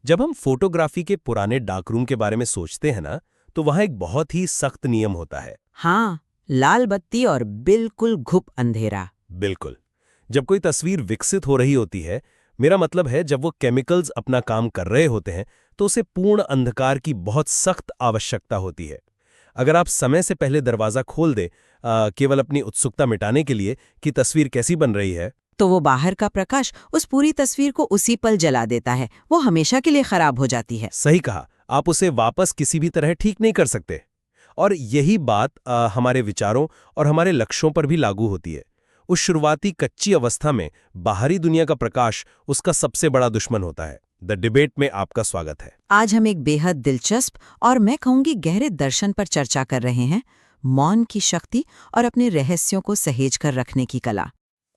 जब हम फोटोग्राफी के पुराने डार्करूम के बारे में सोचते हैं ना, तो वहाँ एक बहुत ही सख्त नियम होता है। हाँ, लाल बत्ती और बिल्कुल घुप अंधेरा। बिल्कुल। जब कोई तस्वीर विकसित हो रही होती है, मेरा मतलब है जब वो केमिकल्स अपना काम कर रहे होते हैं, तो उसे पूर्ण अंधकार की बहुत सख्त आवश्यकता होती है। अगर आप समय से पहले दरवाज़ा खोल दें, केवल अपनी उत्सुकता मिटाने के लिए कि तस्वीर कैसी बन रही है, तो वो बाहर का प्रकाश उस पूरी तस्वीर को उसी पल जला देता है। वो हमेशा के लिए खराब हो जाती है। सही कहा, आप उसे वापस किसी भी तरह ठीक नहीं कर सकते। और यही बात हमारे विचारों और हमारे लक्ष्यों पर भी लागू होती है। उस शुरुआती कच्ची अवस्था में बाहरी दुनिया का प्रकाश उसका सबसे बड़ा दुश्मन होता है। द डिबेट में आपका स्वागत है। आज हम एक बेहद दिलचस्प और मैं कहूंगी गहरे दर्शन पर चर्चा कर रहे हैं, मौन की शक्ति और अपने रहस्यों को सहेज कर रखने की कला।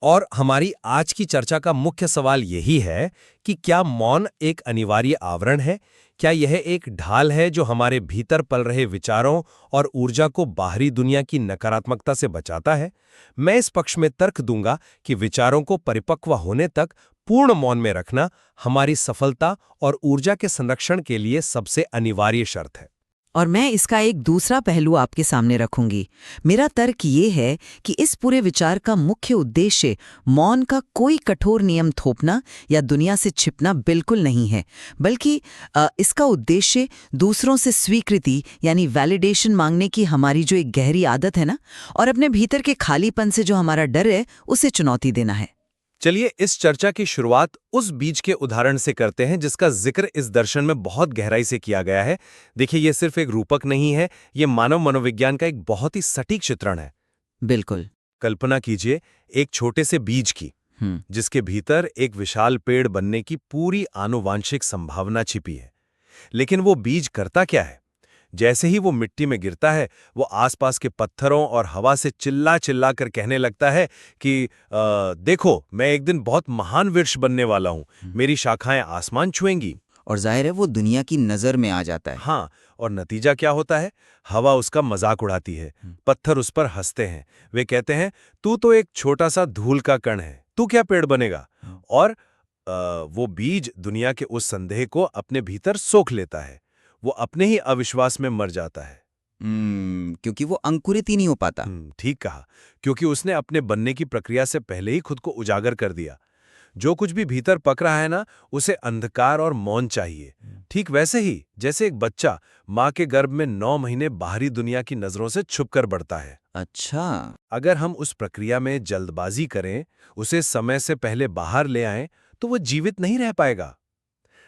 और हमारी आज की चर्चा का मुख्य सवाल यही है कि क्या मौन एक अनिवार्य आवरण है? क्या यह एक ढाल है जो हमारे भीतर पल रहे विचारों और ऊर्जा को बाहरी दुनिया की नकारात्मकता से बचाता है? मैं इस पक्ष में तर्क दूंगा कि विचारों को परिपक्व होने तक पूर्ण मौन में रखना हमारी सफलता और ऊर्जा के संरक्षण के लिए सबसे अनिवार्य शर्त है। और मैं इसका एक दूसरा पहलू आपके सामने रखूंगी। मेरा तर्क ये है कि इस पूरे विचार का मुख्य उद्देश्य मौन का कोई कठोर नियम थोपना या दुनिया से छिपना बिल्कुल नहीं है, बल्कि इसका उद्देश्य दूसरों से स्वीकृति यानी वैलिडेशन मांगने की हमारी जो एक गहरी आदत है ना, और अपने भीतर के खालीपन से जो हमारा डर है, उसे चुनौती देना है। चलिए इस चर्चा की शुरुआत उस बीज के उदाहरण से करते हैं जिसका जिक्र इस दर्शन में बहुत गहराई से किया गया है। देखिए, ये सिर्फ एक रूपक नहीं है, ये मानव मनोविज्ञान का एक बहुत ही सटीक चित्रण है। बिल्कुल। कल्पना कीजिए एक छोटे से बीज की, जिसके भीतर एक विशाल पेड़ बनने की पूरी आनुवांशिक संभावना छिपी है। लेकिन वो बीज करता क्या है? जैसे ही वो मिट्टी में गिरता है, वो आसपास के पत्थरों और हवा से चिल्ला चिल्ला कर कहने लगता है कि देखो, मैं एक दिन बहुत महान वृक्ष बनने वाला हूँ, मेरी शाखाएं आसमान छुएंगी। और जाहिर है वो दुनिया की नज़र में आ जाता है। हाँ, और नतीजा क्या होता है? हवा उसका मजाक उड़ाती है, पत्थर उस पर हंसते हैं। वे कहते हैं, तू तो एक छोटा सा धूल का कण है, तू क्या पेड़ बनेगा? और वो बीज दुनिया के उस संदेह को अपने भीतर सोख लेता है। वो अपने ही अविश्वास में मर जाता है। क्योंकि वो अंकुरित ही नहीं हो पाता। ठीक कहा, क्योंकि उसने अपने बनने की प्रक्रिया से पहले ही खुद को उजागर कर दिया। जो कुछ भी भीतर पक रहा है ना, उसे अंधकार और मौन चाहिए। ठीक वैसे ही जैसे एक बच्चा माँ के गर्भ में 9 महीने बाहरी दुनिया की नजरों से छुपकर बढ़ता है। अच्छा। अगर हम उस प्रक्रिया में जल्दबाजी करें, उसे समय से पहले बाहर ले आएं, तो वो जीवित नहीं रह पाएगा।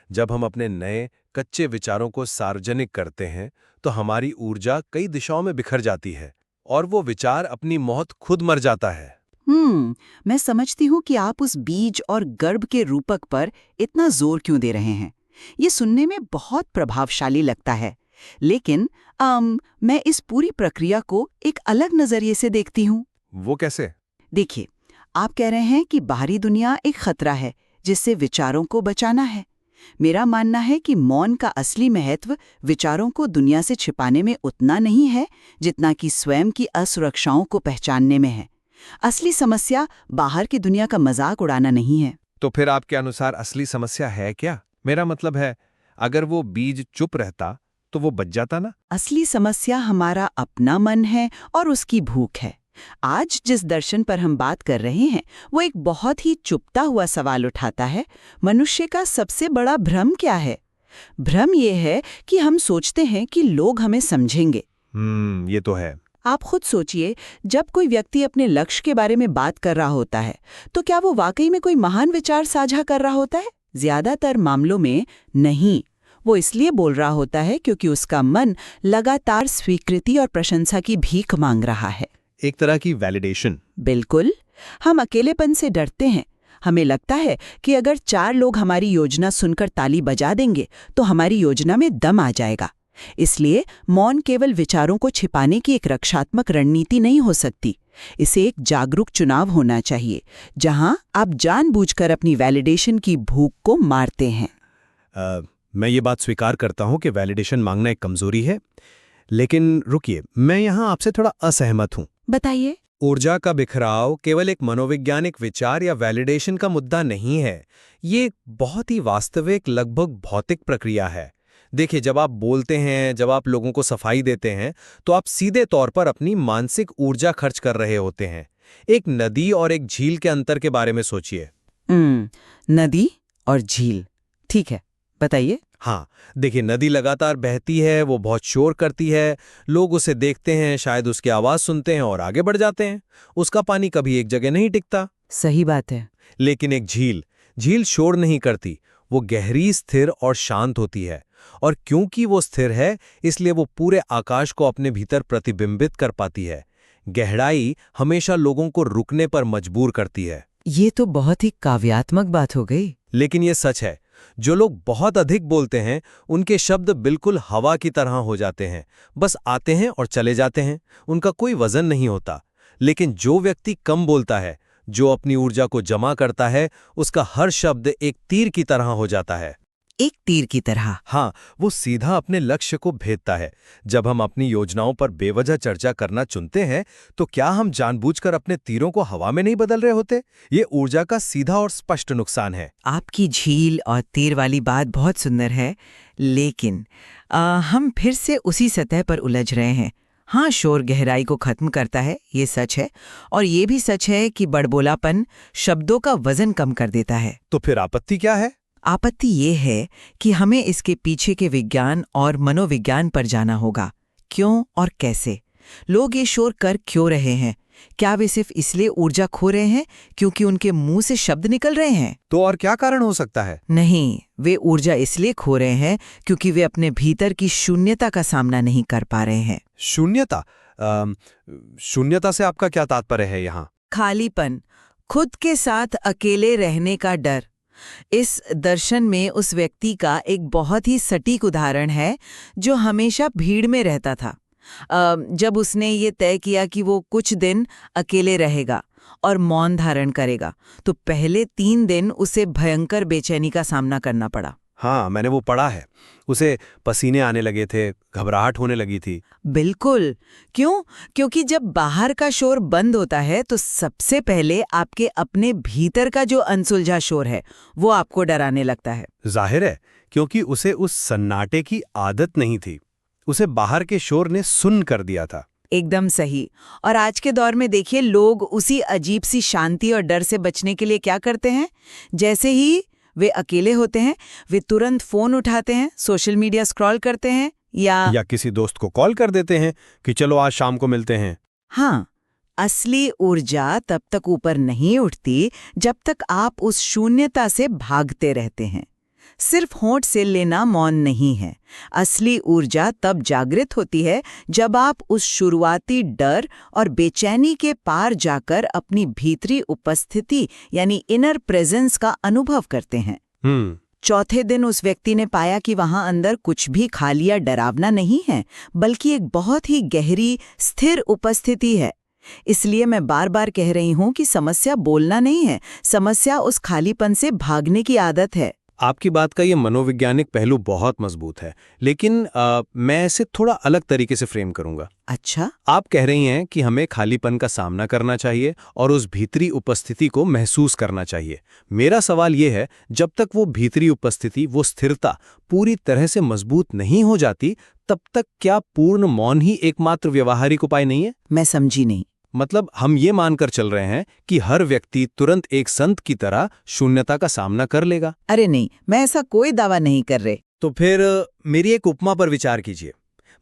जब हम अपने नए कच्चे विचारों को सार्वजनिक करते हैं, तो हमारी ऊर्जा कई दिशाओं में बिखर जाती है और वो विचार अपनी मौत खुद मर जाता है। मैं समझती हूँ कि आप उस बीज और गर्भ के रूपक पर इतना जोर क्यों दे रहे हैं। ये सुनने में बहुत प्रभावशाली लगता है, लेकिन मैं इस पूरी प्रक्रिया को एक अलग नजरिए से देखती हूँ। वो कैसे? देखिए, आप कह रहे हैं कि बाहरी दुनिया एक खतरा है जिससे विचारों को बचाना है। मेरा मानना है कि मौन का असली महत्व विचारों को दुनिया से छिपाने में उतना नहीं है जितना कि स्वयं की असुरक्षाओं को पहचानने में है। असली समस्या बाहर की दुनिया का मजाक उड़ाना नहीं है। तो फिर आपके अनुसार असली समस्या है क्या? मेरा मतलब है, अगर वो बीज चुप रहता तो वो बच जाता ना? असली समस्या हमारा अपना मन है और उसकी भूख है। आज जिस दर्शन पर हम बात कर रहे हैं, वो एक बहुत ही चुपता हुआ सवाल उठाता है, मनुष्य का सबसे बड़ा भ्रम क्या है? भ्रम ये है कि हम सोचते हैं कि लोग हमें समझेंगे। ये तो है। आप खुद सोचिए, जब कोई व्यक्ति अपने लक्ष्य के बारे में बात कर रहा होता है, तो क्या वो वाकई में कोई महान विचार साझा कर रहा होता है? ज्यादातर मामलों में नहीं। वो इसलिए बोल रहा होता है क्योंकि उसका मन लगातार स्वीकृति और प्रशंसा की भीख मांग रहा है। एक तरह की वैलिडेशन। बिल्कुल। हम अकेलेपन से डरते हैं। हमें लगता है कि अगर 4 लोग हमारी योजना सुनकर ताली बजा देंगे तो हमारी योजना में दम आ जाएगा। इसलिए मौन केवल विचारों को छिपाने की एक रक्षात्मक रणनीति नहीं हो सकती। इसे एक जागरूक चुनाव होना चाहिए, जहां आप जानबूझकर अपनी वैलिडेशन की भूख को मारते हैं। मैं ये बात स्वीकार करता हूं कि वैलिडेशन मांगना एक कमजोरी है, लेकिन रुकिए, मैं यहां आपसे थोड़ा असहमत हूं। बताइए। ऊर्जा का बिखराव केवल एक मनोवैज्ञानिक विचार या वैलिडेशन का मुद्दा नहीं है। ये एक बहुत ही वास्तविक, लगभग भौतिक प्रक्रिया है। देखिए, जब आप बोलते हैं, जब आप लोगों को सफाई देते हैं, तो आप सीधे तौर पर अपनी मानसिक ऊर्जा खर्च कर रहे होते हैं। एक नदी और एक झील के अंतर के बारे में सोचिए। नदी और झील, ठीक है, बताइए। हाँ, देखिए, नदी लगातार बहती है, वो बहुत शोर करती है, लोग उसे देखते हैं, शायद उसकी आवाज सुनते हैं और आगे बढ़ जाते हैं। उसका पानी कभी एक जगह नहीं टिकता। सही बात है। लेकिन एक झील शोर नहीं करती, वो गहरी, स्थिर और शांत होती है। और क्योंकि वो स्थिर है, इसलिए वो पूरे आकाश को अपने भीतर प्रतिबिंबित कर पाती है। गहराई हमेशा लोगों को रुकने पर मजबूर करती है। ये तो बहुत ही काव्यात्मक बात हो गई। लेकिन ये सच है, जो लोग बहुत अधिक बोलते हैं, उनके शब्द बिल्कुल हवा की तरह हो जाते हैं, बस आते हैं और चले जाते हैं, उनका कोई वजन नहीं होता। लेकिन जो व्यक्ति कम बोलता है, जो अपनी ऊर्जा को जमा करता है, उसका हर शब्द एक तीर की तरह हो जाता है। एक तीर की तरह। हाँ, वो सीधा अपने लक्ष्य को भेदता है। जब हम अपनी योजनाओं पर बेवजह चर्चा करना चुनते हैं, तो क्या हम जानबूझकर अपने तीरों को हवा में नहीं बदल रहे होते? ये ऊर्जा का सीधा और स्पष्ट नुकसान है। आपकी झील और तीर वाली बात बहुत सुंदर है, लेकिन हम फिर से उसी सतह पर उलझ रहे हैं। हाँ, शोर गहराई को खत्म करता है, ये सच है, और ये भी सच है कि बड़बोलापन शब्दों का वजन कम कर देता है। तो फिर आपत्ति क्या है? आपत्ति ये है कि हमें इसके पीछे के विज्ञान और मनोविज्ञान पर जाना होगा। क्यों और कैसे लोग ये शोर कर क्यों रहे हैं? क्या वे सिर्फ इसलिए ऊर्जा खो रहे हैं क्योंकि उनके मुंह से शब्द निकल रहे हैं? तो और क्या कारण हो सकता है? नहीं, वे ऊर्जा इसलिए खो रहे हैं क्योंकि वे अपने भीतर की शून्यता का सामना नहीं कर पा रहे हैं। शून्यता? शून्यता से आपका क्या तात्पर्य है यहाँ? खालीपन, खुद के साथ अकेले रहने का डर। इस दर्शन में उस व्यक्ति का एक बहुत ही सटीक उदाहरण है जो हमेशा भीड़ में रहता था। जब उसने ये तय किया कि वो कुछ दिन अकेले रहेगा और मौन धारण करेगा, तो पहले 3 दिन उसे भयंकर बेचैनी का सामना करना पड़ा। हाँ, मैंने वो पढ़ा है। उसे पसीने आने लगे थे, घबराहट होने लगी थी। बिल्कुल। क्यों? क्योंकि जब बाहर का शोर बंद होता है तो सबसे पहले आपके अपने भीतर का जो अनसुलझा शोर है वो आपको डराने लगता है। जाहिर है, क्योंकि उसे उस सन्नाटे की आदत नहीं थी। उसे बाहर के शोर ने सुन्न कर दिया था। एकदम सही। और आज के दौर में देखिए, लोग उसी अजीब सी शांति और डर से बचने के लिए क्या करते हैं? जैसे ही वे अकेले होते हैं, वे तुरंत फोन उठाते हैं, सोशल मीडिया स्क्रॉल करते हैं, या किसी दोस्त को कॉल कर देते हैं कि चलो आज शाम को मिलते हैं। हाँ, असली ऊर्जा तब तक ऊपर नहीं उठती जब तक आप उस शून्यता से भागते रहते हैं। सिर्फ होंठ से लेना मौन नहीं है। असली ऊर्जा तब जागृत होती है जब आप उस शुरुआती डर और बेचैनी के पार जाकर अपनी भीतरी उपस्थिति यानी इनर प्रेजेंस का अनुभव करते हैं। चौथे दिन उस व्यक्ति ने पाया कि वहां अंदर कुछ भी खाली या डरावना नहीं है, बल्कि एक बहुत ही गहरी, स्थिर उपस्थिति है। इसलिए मैं बार बार कह रही हूं कि समस्या बोलना नहीं है, समस्या उस खालीपन से भागने की आदत है। आपकी बात का ये मनोवैज्ञानिक पहलू बहुत मजबूत है, लेकिन मैं इसे थोड़ा अलग तरीके से फ्रेम करूंगा। अच्छा? आप कह रही हैं कि हमें खालीपन का सामना करना चाहिए और उस भीतरी उपस्थिति को महसूस करना चाहिए। मेरा सवाल ये है, जब तक वो भीतरी उपस्थिति, वो स्थिरता पूरी तरह से मजबूत नहीं हो जाती, तब तक क्या पूर्ण मौन ही एकमात्र व्यवहारिक उपाय नहीं है? मैं समझी नहीं। मतलब हम ये मानकर चल रहे हैं कि हर व्यक्ति तुरंत एक संत की तरह शून्यता का सामना कर लेगा? अरे नहीं, मैं ऐसा कोई दावा नहीं कर रहे। तो फिर मेरी एक उपमा पर विचार कीजिए।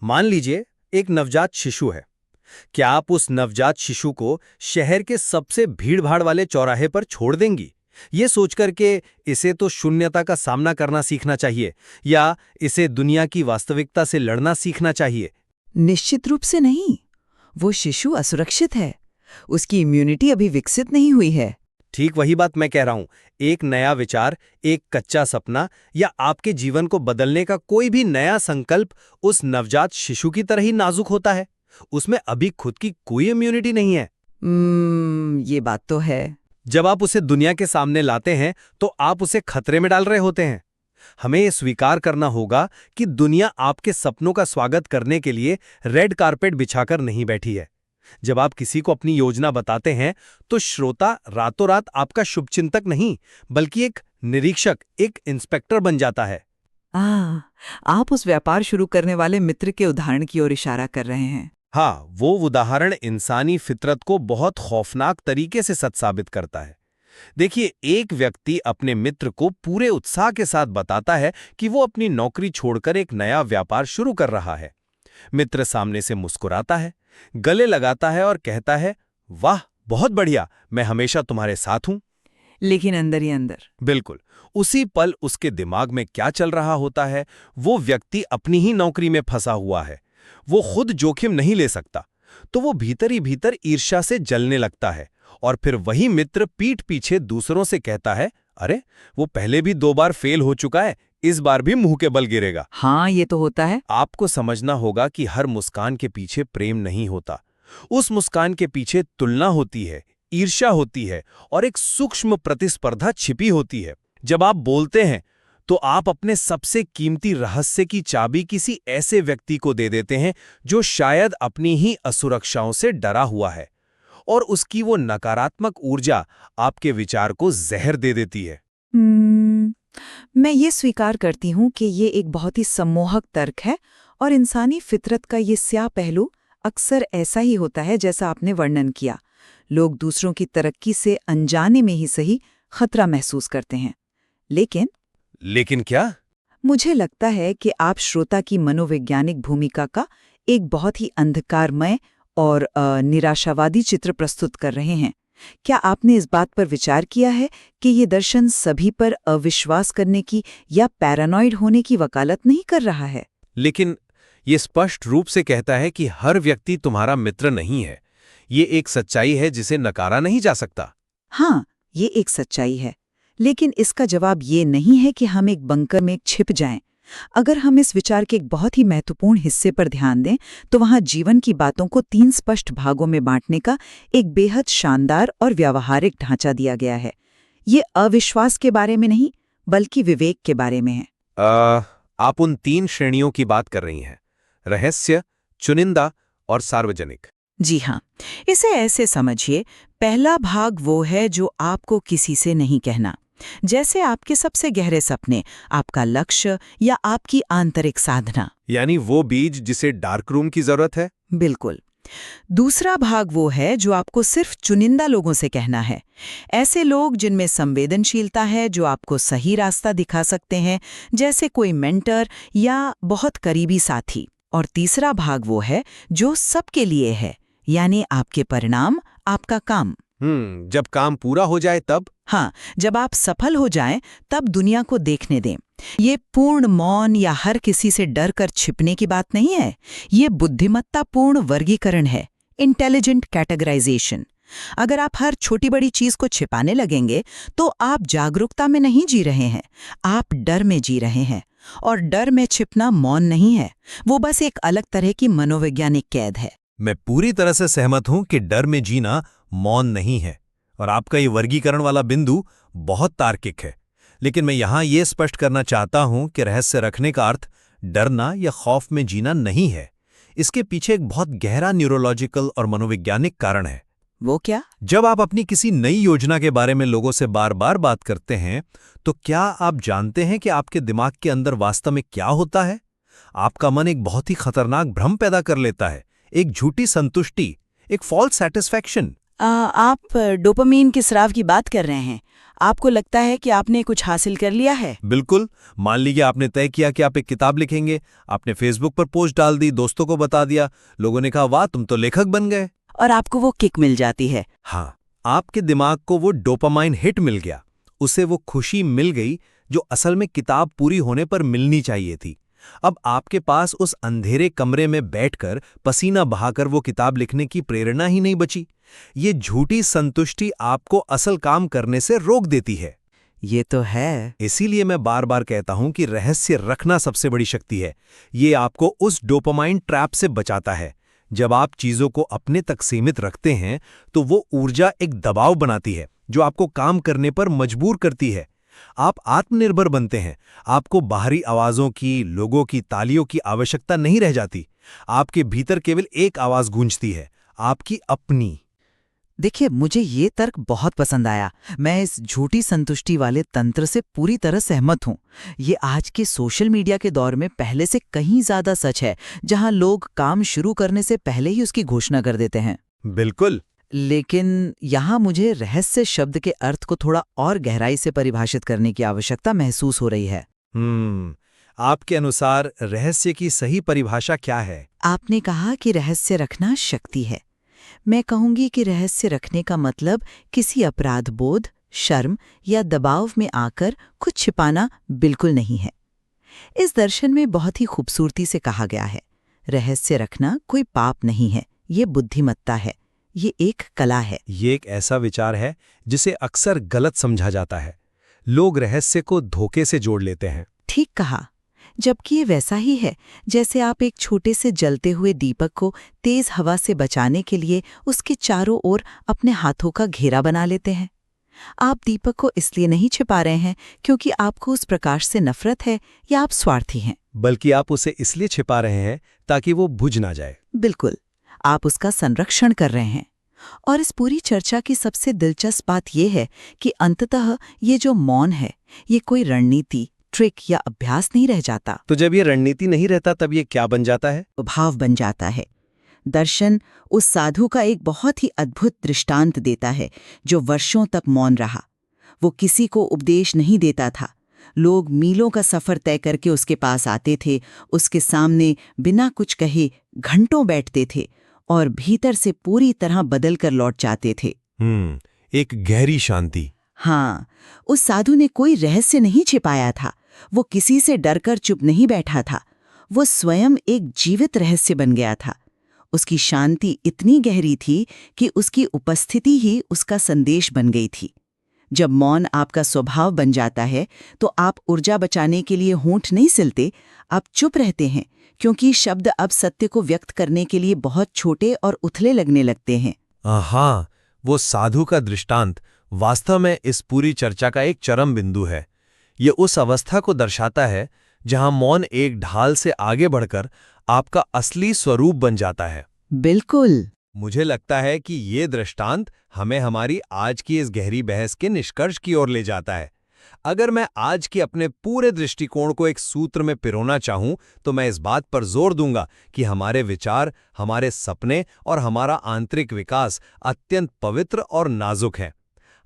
मान लीजिए एक नवजात शिशु है। क्या आप उस नवजात शिशु को शहर के सबसे भीड़-भाड़ वाले चौराहे पर छोड़ देंगी, ये सोचकर के इसे तो शून्यता का सामना करना सीखना चाहिए, या इसे दुनिया की वास्तविकता से लड़ना सीखना चाहिए? निश्चित रूप से नहीं। वो शिशु असुरक्षित है, उसकी इम्यूनिटी अभी विकसित नहीं हुई है। ठीक वही बात मैं कह रहा हूं। एक नया विचार, एक कच्चा सपना या आपके जीवन को बदलने का कोई भी नया संकल्प उस नवजात शिशु की तरह ही नाजुक होता है। उसमें अभी खुद की कोई इम्यूनिटी नहीं है। ये बात तो है। जब आप उसे दुनिया के सामने लाते हैं तो आप उसे खतरे में डाल रहे होते हैं। हमें ये स्वीकार करना होगा कि दुनिया आपके सपनों का स्वागत करने के लिए रेड कारपेट बिछाकर नहीं बैठी है। जब आप किसी को अपनी योजना बताते हैं तो श्रोता रातों रात आपका शुभचिंतक नहीं बल्कि एक निरीक्षक, एक इंस्पेक्टर बन जाता है। आप उस व्यापार शुरू करने वाले मित्र के उदाहरण की ओर इशारा कर रहे हैं। हाँ, वो उदाहरण इंसानी फितरत को बहुत खौफनाक तरीके से सच साबित करता है। देखिए, एक व्यक्ति अपने मित्र को पूरे उत्साह के साथ बताता है कि वो अपनी नौकरी छोड़कर एक नया व्यापार शुरू कर रहा है। मित्र सामने से मुस्कुराता है, गले लगाता है और कहता है, वाह, बहुत बढ़िया, मैं हमेशा तुम्हारे साथ हूं। लेकिन अंदर ही अंदर बिल्कुल उसी पल उसके दिमाग में क्या चल रहा होता है, वो व्यक्ति अपनी ही नौकरी में फंसा हुआ है। वो खुद जोखिम नहीं ले सकता, तो वो भीतर ही भीतर ईर्ष्या से जलने लगता है। और फिर वही मित्र पीठ पीछे दूसरों से कहता है, अरे वो पहले भी 2 बार फेल हो चुका है, इस बार भी मुंह के बल गिरेगा। हाँ, ये तो होता है। आपको समझना होगा कि हर मुस्कान के पीछे प्रेम नहीं होता। उस मुस्कान के पीछे तुलना होती है, ईर्ष्या होती है और एक सूक्ष्म प्रतिस्पर्धा छिपी होती है। जब आप बोलते हैं तो आप अपने सबसे कीमती रहस्य की चाबी किसी ऐसे व्यक्ति को दे देते हैं जो शायद अपनी ही असुरक्षाओं से डरा हुआ है, और उसकी वो नकारात्मक ऊर्जा आपके विचार को जहर दे देती है। मैं ये स्वीकार करती हूँ कि ये एक बहुत ही सम्मोहक तर्क है, और इंसानी फितरत का ये स्याह पहलू अक्सर ऐसा ही होता है जैसा आपने वर्णन किया। लोग दूसरों की तरक्की से अनजाने में ही सही खतरा महसूस करते हैं। लेकिन क्या? मुझे लगता है कि आप श्रोता की मनोवैज्ञानिक भूमिका का एक बहुत ही अंधकारमय और निराशावादी चित्र प्रस्तुत कर रहे हैं। क्या आपने इस बात पर विचार किया है कि ये दर्शन सभी पर अविश्वास करने की या पैरानॉइड होने की वकालत नहीं कर रहा है? लेकिन ये स्पष्ट रूप से कहता है कि हर व्यक्ति तुम्हारा मित्र नहीं है। ये एक सच्चाई है जिसे नकारा नहीं जा सकता। हाँ, ये एक सच्चाई है, लेकिन इसका जवाब ये नहीं है कि हम एक बंकर में छिप जाएं। अगर हम इस विचार के एक बहुत ही महत्वपूर्ण हिस्से पर ध्यान दें तो वहाँ जीवन की बातों को 3 स्पष्ट भागों में बांटने का एक बेहद शानदार और व्यावहारिक ढांचा दिया गया है। ये अविश्वास के बारे में नहीं बल्कि विवेक के बारे में है। आप उन 3 श्रेणियों की बात कर रही हैं, रहस्य, चुनिंदा और सार्वजनिक। जी हाँ, इसे ऐसे समझिए, पहला भाग वो है जो आपको किसी से नहीं कहना, जैसे आपके सबसे गहरे सपने, आपका लक्ष्य या आपकी आंतरिक साधना। यानी वो बीज जिसे डार्क रूम की जरूरत है। बिल्कुल। दूसरा भाग वो है जो आपको सिर्फ चुनिंदा लोगों से कहना है, ऐसे लोग जिनमें संवेदनशीलता है, जो आपको सही रास्ता दिखा सकते हैं, जैसे कोई मेंटर या बहुत करीबी साथी। और तीसरा भाग वो है जो सबके लिए है, यानी आपके परिणाम, आपका काम। जब काम पूरा हो जाए तब? हाँ, जब आप सफल हो जाएं तब दुनिया को देखने दें। ये पूर्ण मौन या हर किसी से डर कर छिपने की बात नहीं है, ये बुद्धिमत्तापूर्ण वर्गीकरण है, इंटेलिजेंट कैटेगराइजेशन। अगर आप हर छोटी बड़ी चीज को छिपाने लगेंगे तो आप जागरूकता में नहीं जी रहे हैं, आप डर में जी रहे हैं। और डर में छिपना मौन नहीं है, वो बस एक अलग तरह की मनोवैज्ञानिक कैद है। मैं पूरी तरह से सहमत हूं कि डर में जीना मौन नहीं है, और आपका ये वर्गीकरण वाला बिंदु बहुत तार्किक है। लेकिन मैं यहां ये स्पष्ट करना चाहता हूं कि रहस्य रखने का अर्थ डरना या खौफ में जीना नहीं है। इसके पीछे एक बहुत गहरा न्यूरोलॉजिकल और मनोवैज्ञानिक कारण है। वो क्या? जब आप अपनी किसी नई योजना के बारे में लोगों से बार बार बात करते हैं तो क्या आप जानते हैं कि आपके दिमाग के अंदर वास्तव में क्या होता है? आपका मन एक बहुत ही खतरनाक भ्रम पैदा कर लेता है, एक झूठी संतुष्टि, एक फॉल्स सैटिस्फैक्शन। आप डोपामीन के स्राव की बात कर रहे हैं। आपको लगता है कि आपने कुछ हासिल कर लिया है। बिल्कुल। मान लीजिए आपने तय किया कि आप एक किताब लिखेंगे, आपने फेसबुक पर पोस्ट डाल दी, दोस्तों को बता दिया, लोगों ने कहा वाह तुम तो लेखक बन गए, और आपको वो किक मिल जाती है। हाँ, आपके दिमाग को वो डोपामाइन हिट मिल गया, उसे वो खुशी मिल गई जो असल में किताब पूरी होने पर मिलनी चाहिए थी। अब आपके पास उस अंधेरे कमरे में बैठकर पसीना बहाकर वो किताब लिखने की प्रेरणा ही नहीं बची। ये झूठी संतुष्टि आपको असल काम करने से रोक देती है। ये तो है। इसीलिए मैं बार बार कहता हूं कि रहस्य रखना सबसे बड़ी शक्ति है। ये आपको उस डोपामाइन ट्रैप से बचाता है। जब आप चीजों को अपने तक सीमित रखते हैं तो वो ऊर्जा एक दबाव बनाती है जो आपको काम करने पर मजबूर करती है। आप आत्मनिर्भर बनते हैं, आपको बाहरी आवाजों की, लोगों की तालियों की आवश्यकता नहीं रह जाती। आपके भीतर केवल एक आवाज गूंजती है, आपकी अपनी? देखिए, मुझे ये तर्क बहुत पसंद आया। मैं इस झूठी संतुष्टि वाले तंत्र से पूरी तरह सहमत हूँ। ये आज के सोशल मीडिया के दौर में पहले से कहीं ज्यादा सच है, जहाँ लोग काम शुरू करने से पहले ही उसकी घोषणा कर देते हैं। बिल्कुल। लेकिन यहाँ मुझे रहस्य शब्द के अर्थ को थोड़ा और गहराई से परिभाषित करने की आवश्यकता महसूस हो रही है। आपके अनुसार रहस्य की सही परिभाषा क्या है? आपने कहा कि रहस्य रखना शक्ति है। मैं कहूंगी कि रहस्य रखने का मतलब किसी अपराध बोध, शर्म या दबाव में आकर कुछ छिपाना बिल्कुल नहीं है। इस दर्शन में बहुत ही खूबसूरती से कहा गया है, रहस्य रखना कोई पाप नहीं है, ये बुद्धिमत्ता है, ये एक कला है। ये एक ऐसा विचार है जिसे अक्सर गलत समझा जाता है। लोग रहस्य को धोखे से जोड़ लेते हैं। ठीक कहा, जबकि ये वैसा ही है जैसे आप एक छोटे से जलते हुए दीपक को तेज हवा से बचाने के लिए उसके चारों ओर अपने हाथों का घेरा बना लेते हैं। आप दीपक को इसलिए नहीं छिपा रहे हैं क्योंकि आपको उस प्रकाश से नफरत है या आप स्वार्थी हैं, बल्कि आप उसे इसलिए छिपा रहे हैं ताकि वो बुझ ना जाए। बिल्कुल, आप उसका संरक्षण कर रहे हैं। और इस पूरी चर्चा की सबसे दिलचस्प बात यह है कि अंततः ये जो मौन है, ये कोई रणनीति, ट्रिक या अभ्यास नहीं रह जाता। तो जब ये रणनीति नहीं रहता तब ये क्या बन जाता है? भाव बन जाता है। दर्शन उस साधु का एक बहुत ही अद्भुत दृष्टांत देता है जो वर्षों तक मौन रहा। वो किसी को उपदेश नहीं देता था। लोग मीलों का सफर तय करके उसके पास आते थे, उसके सामने बिना कुछ कहे घंटों बैठते थे और भीतर से पूरी तरह बदल कर लौट जाते थे। एक गहरी शांति। हाँ, उस साधु ने कोई रहस्य नहीं छिपाया था। वो किसी से डरकर चुप नहीं बैठा था। वो स्वयं एक जीवित रहस्य बन गया था। उसकी शांति इतनी गहरी थी कि उसकी उपस्थिति ही उसका संदेश बन गई थी। जब मौन आपका स्वभाव बन जाता है तो आप ऊर्जा बचाने के लिए होंठ नहीं सिलते, आप चुप रहते हैं क्योंकि शब्द अब सत्य को व्यक्त करने के लिए बहुत छोटे और उथले लगने लगते हैं। हाँ, वो साधु का दृष्टांत वास्तव में इस पूरी चर्चा का एक चरम बिंदु है। ये उस अवस्था को दर्शाता है जहां मौन एक ढाल से आगे बढ़कर आपका असली स्वरूप बन जाता है। बिल्कुल। मुझे लगता है कि ये दृष्टांत हमें हमारी आज की इस गहरी बहस के निष्कर्ष की ओर ले जाता है। अगर मैं आज के अपने पूरे दृष्टिकोण को एक सूत्र में पिरोना चाहूं तो मैं इस बात पर जोर दूंगा कि हमारे विचार, हमारे सपने और हमारा आंतरिक विकास अत्यंत पवित्र और नाजुक है।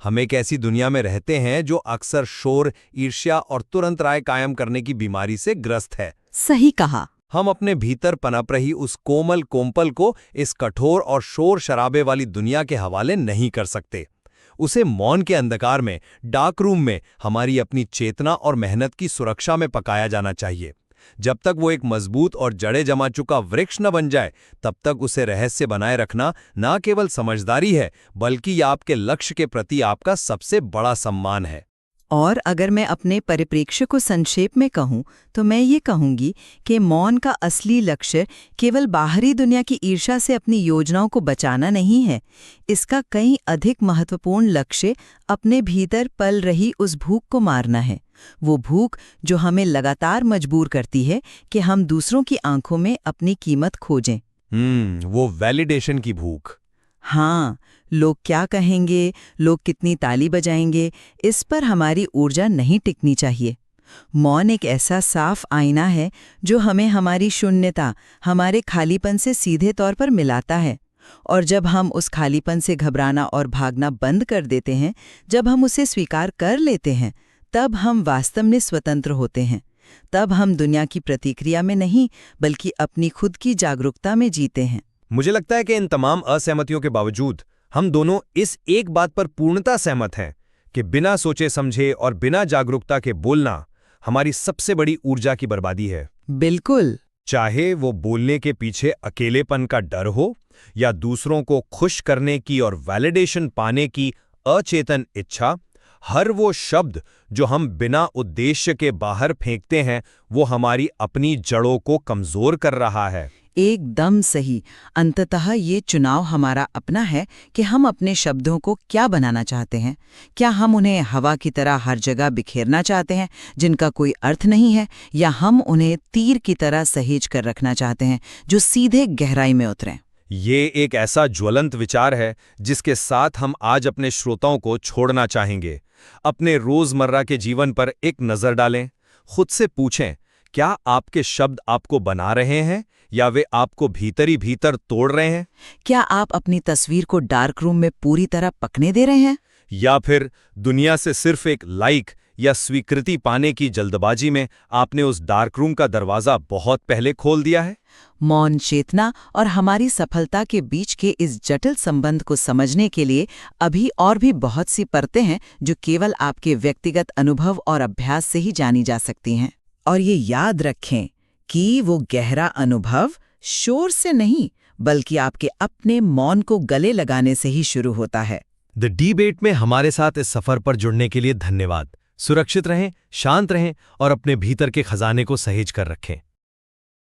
हम एक ऐसी दुनिया में रहते हैं जो अक्सर शोर, ईर्ष्या और तुरंत राय कायम करने की बीमारी से ग्रस्त है। सही कहा। हम अपने भीतर पनप रही उस कोमल कोमपल को इस कठोर और शोर शराबे वाली दुनिया के हवाले नहीं कर सकते। उसे मौन के अंधकार में, डार्क रूम में हमारी अपनी चेतना और मेहनत की सुरक्षा में पकाया जाना चाहिए। जब तक वो एक मजबूत और जड़े जमा चुका वृक्ष न बन जाए, तब तक उसे रहस्य बनाए रखना न केवल समझदारी है, बल्कि यह आपके लक्ष्य के प्रति आपका सबसे बड़ा सम्मान है। और अगर मैं अपने परिप्रेक्ष्य को संक्षेप में कहूं तो मैं ये कहूंगी कि मौन का असली लक्ष्य केवल बाहरी दुनिया की ईर्ष्या से अपनी योजनाओं को बचाना नहीं है। इसका कहीं अधिक महत्वपूर्ण लक्ष्य अपने भीतर पल रही उस भूख को मारना है। वो भूख जो हमें लगातार मजबूर करती है कि हम दूसरों की आंखों में अपनी कीमत खोजें। वो वैलिडेशन की भूख। हाँ, लोग क्या कहेंगे, लोग कितनी ताली बजाएंगे, इस पर हमारी ऊर्जा नहीं टिकनी चाहिए। मौन एक ऐसा साफ आईना है जो हमें हमारी शून्यता, हमारे खालीपन से सीधे तौर पर मिलाता है। और जब हम उस खालीपन से घबराना और भागना बंद कर देते हैं, जब हम उसे स्वीकार कर लेते हैं, तब हम वास्तव में स्वतंत्र होते हैं। तब हम दुनिया की प्रतिक्रिया में नहीं, बल्कि अपनी खुद की जागरूकता में जीते हैं। मुझे लगता है कि इन तमाम असहमतियों के बावजूद हम दोनों इस एक बात पर पूर्णतः सहमत हैं कि बिना सोचे समझे और बिना जागरूकता के बोलना हमारी सबसे बड़ी ऊर्जा की बर्बादी है। बिल्कुल। चाहे वो बोलने के पीछे अकेलेपन का डर हो या दूसरों को खुश करने की और वैलिडेशन पाने की अचेतन इच्छा, हर वो शब्द जो हम बिना उद्देश्य के बाहर फेंकते हैं वो हमारी अपनी जड़ों को कमजोर कर रहा है। एकदम सही। अंततः ये चुनाव हमारा अपना है कि हम अपने शब्दों को क्या बनाना चाहते हैं। क्या हम उन्हें हवा की तरह हर जगह बिखेरना चाहते हैं जिनका कोई अर्थ नहीं है, या हम उन्हें तीर की तरह सहेज कर रखना चाहते हैं जो सीधे गहराई में उतरें। ये एक ऐसा ज्वलंत विचार है जिसके साथ हम आज अपने श्रोताओं को छोड़ना चाहेंगे। अपने रोजमर्रा के जीवन पर एक नजर डालें, खुद से पूछें, क्या आपके शब्द आपको बना रहे हैं या वे आपको भीतर ही भीतर तोड़ रहे हैं? क्या आप अपनी तस्वीर को डार्क रूम में पूरी तरह पकने दे रहे हैं? या फिर दुनिया से सिर्फ एक लाइक या स्वीकृति पाने की जल्दबाजी में आपने उस डार्क रूम का दरवाजा बहुत पहले खोल दिया है? मौन चेतना और हमारी सफलता के बीच के इस जटिल संबंध को समझने के लिए अभी और भी बहुत सी परतें हैं जो केवल आपके व्यक्तिगत अनुभव और अभ्यास से ही जानी जा सकती हैं। और ये याद रखें कि वो गहरा अनुभव शोर से नहीं बल्कि आपके अपने मौन को गले लगाने से ही शुरू होता है। द डिबेट में हमारे साथ इस सफर पर जुड़ने के लिए धन्यवाद। सुरक्षित रहें, शांत रहें और अपने भीतर के खजाने को सहेज कर रखें।